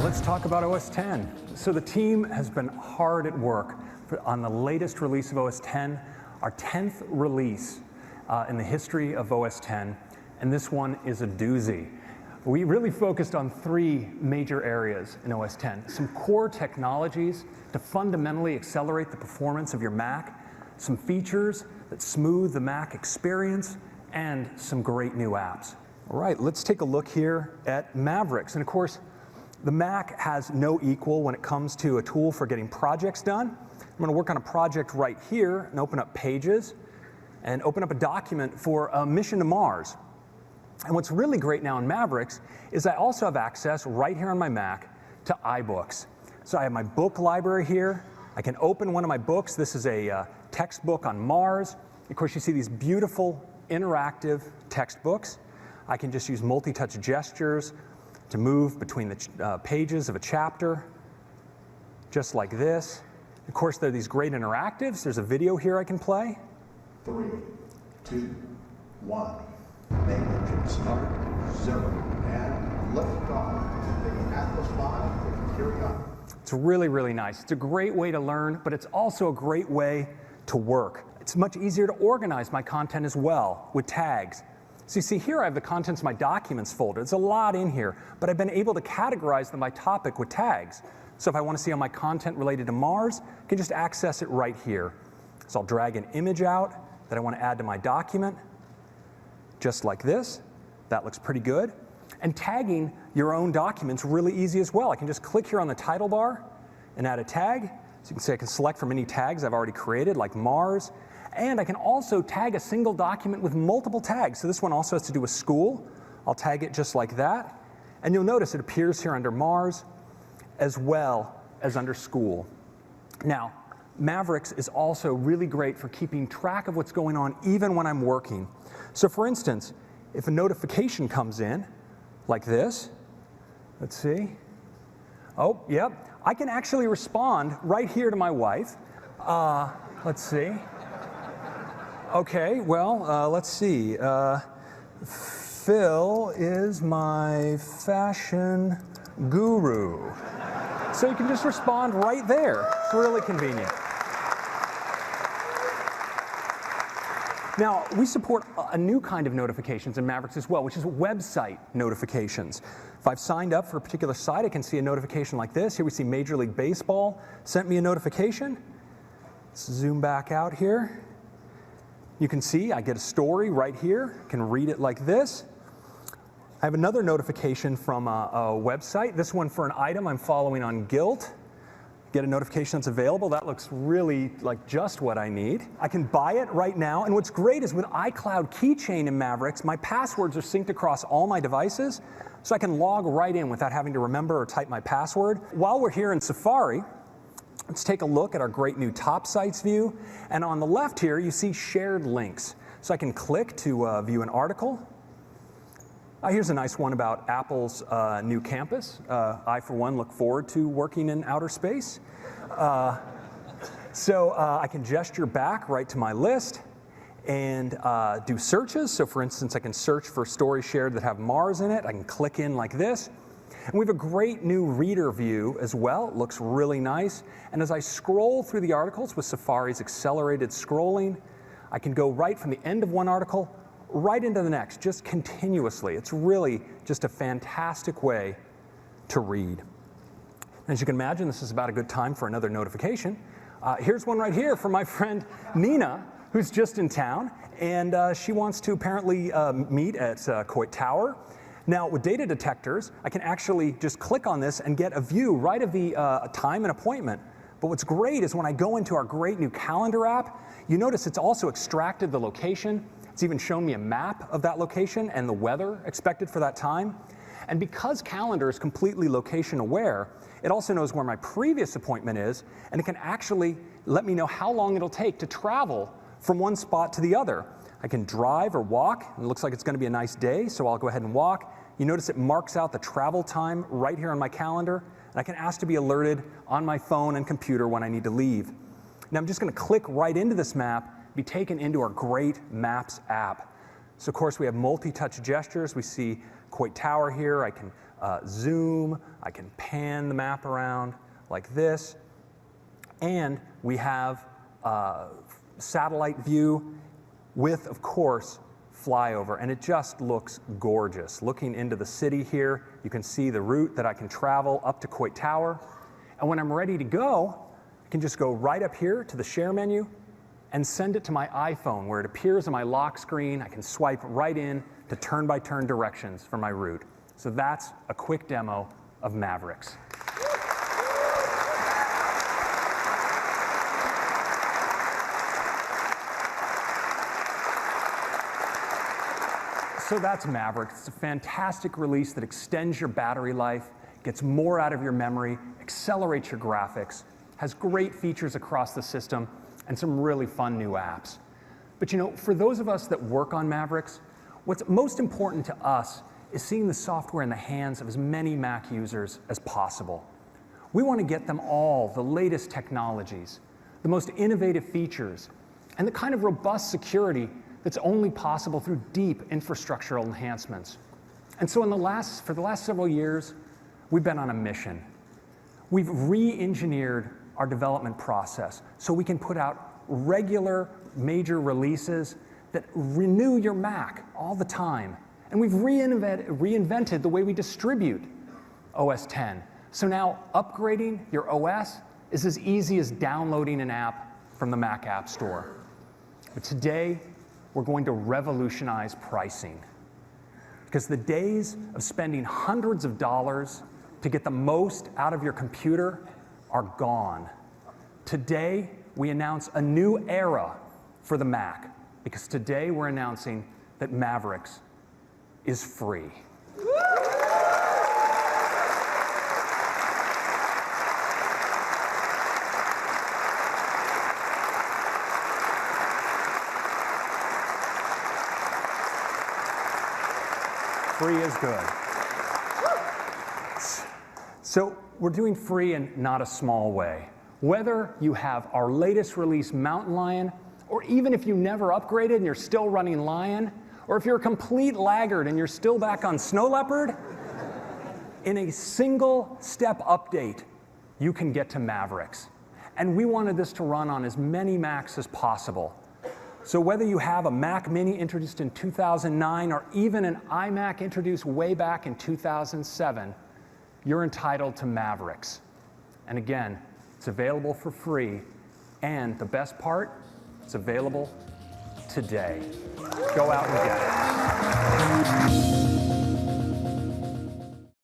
let's talk about OS X. So the team has been hard at work on the latest release of OS X, our 10th release in the history of OS X, and this one is a doozy. We really focused on three major areas in OS X. Some core technologies to fundamentally accelerate the performance of your Mac, some features that smooth the Mac experience, and some great new apps. All right, let's take a look here at Mavericks. And of course, the Mac has no equal when it comes to a tool for getting projects done. I'm going to work on a project right here and open up Pages and open up a document for a mission to Mars. And what's really great now in Mavericks is I also have access right here on my Mac to iBooks. So I have my book library here. I can open one of my books. This is a textbook on Mars. Of course, you see these beautiful interactive textbooks. I can just use multi-touch gestures to move between the pages of a chapter, just like this. Of course, there are these great interactives. There's a video here I can play. 3, 2, 1. Main engine start, 0, and lift off. The Atlas V will carry on. It's really, really nice. It's a great way to learn, but it's also a great way to work. It's much easier to organize my content as well with tags. So you see here I have the contents of my documents folder. There's a lot in here, but I've been able to categorize them by topic with tags. So if I want to see all my content related to Mars, I can just access it right here. So I'll drag an image out that I want to add to my document, just like this. That looks pretty good. And tagging your own documents really easy as well. I can just click here on the title bar and add a tag. So you can see I can select from any tags I've already created, like Mars. And I can also tag a single document with multiple tags. So this one also has to do with school. I'll tag it just like that. And you'll notice it appears here under Mars as well as under school. Now, Mavericks is also really great for keeping track of what's going on even when I'm working. So for instance, if a notification comes in, like this, let's see. Oh, yep. I can actually respond right here to my wife. Let's see. Okay, well, let's see. Phil is my fashion guru. So you can just respond right there. It's really convenient. Now, we support a new kind of notifications in Mavericks as well, which is website notifications. If I've signed up for a particular site, I can see a notification like this. Here we see Major League Baseball sent me a notification. Let's zoom back out here. You can see I get a story right here. I can read it like this. I have another notification from a website. This one for an item I'm following on Guilt. Get a notification that's available. That looks really like just what I need. I can buy it right now. And what's great is with iCloud Keychain in Mavericks, my passwords are synced across all my devices, so I can log right in without having to remember or type my password. While we're here in Safari, let's take a look at our great new Top Sites view. And on the left here, you see shared links. So I can click to view an article. Here's a nice one about Apple's new campus. I, for one, look forward to working in outer space. So I can gesture back right to my list and do searches. So for instance, I can search for stories shared that have Mars in it. I can click in like this. And we have a great new reader view as well. It looks really nice. And as I scroll through the articles with Safari's accelerated scrolling, I can go right from the end of one article right into the next, just continuously. It's really just a fantastic way to read. As you can imagine, this is about a good time for another notification. Here's one right here from my friend Nina, who's just in town, and she wants to apparently meet at Coit Tower. Now, with data detectors, I can actually just click on this and get a view right of the time and appointment. But what's great is when I go into our great new calendar app, you notice it's also extracted the location. It's even shown me a map of that location and the weather expected for that time. And because calendar is completely location aware, it also knows where my previous appointment is, and it can actually let me know how long it'll take to travel from one spot to the other. I can drive or walk, and it looks like it's going to be a nice day, so I'll go ahead and walk. You notice it marks out the travel time right here on my calendar, and I can ask to be alerted on my phone and computer when I need to leave. Now I'm just going to click right into this map, be taken into our great Maps app. So of course we have multi-touch gestures. We see Coit Tower here. I can zoom, I can pan the map around like this, and we have satellite view with, of course, flyover, and it just looks gorgeous. Looking into the city here, you can see the route that I can travel up to Coit Tower, and when I'm ready to go, I can just go right up here to the share menu and send it to my iPhone where it appears on my lock screen. I can swipe right in to turn-by-turn directions for my route. So that's a quick demo of Mavericks. So that's Mavericks. It's a fantastic release that extends your battery life, gets more out of your memory, accelerates your graphics, has great features across the system, and some really fun new apps. But you know, for those of us that work on Mavericks, what's most important to us is seeing the software in the hands of as many Mac users as possible. We want to get them all the latest technologies, the most innovative features, and the kind of robust security that's only possible through deep infrastructural enhancements. And so for the last several years, we've been on a mission. We've re-engineered our development process so we can put out regular major releases that renew your Mac all the time. And we've reinvented the way we distribute OS X. So now upgrading your OS is as easy as downloading an app from the Mac App Store. But today, we're going to revolutionize pricing. Because the days of spending hundreds of dollars to get the most out of your computer are gone. Today, we announce a new era for the Mac, because today we're announcing that Mavericks is free. Free is good. So we're doing free in not a small way. Whether you have our latest release Mountain Lion, or even if you never upgraded and you're still running Lion, or if you're a complete laggard and you're still back on Snow Leopard, in a single step update, you can get to Mavericks. And we wanted this to run on as many Macs as possible. So whether you have a Mac Mini introduced in 2009 or even an iMac introduced way back in 2007, you're entitled to Mavericks. And again, it's available for free, and the best part, it's available today. Go out and get it.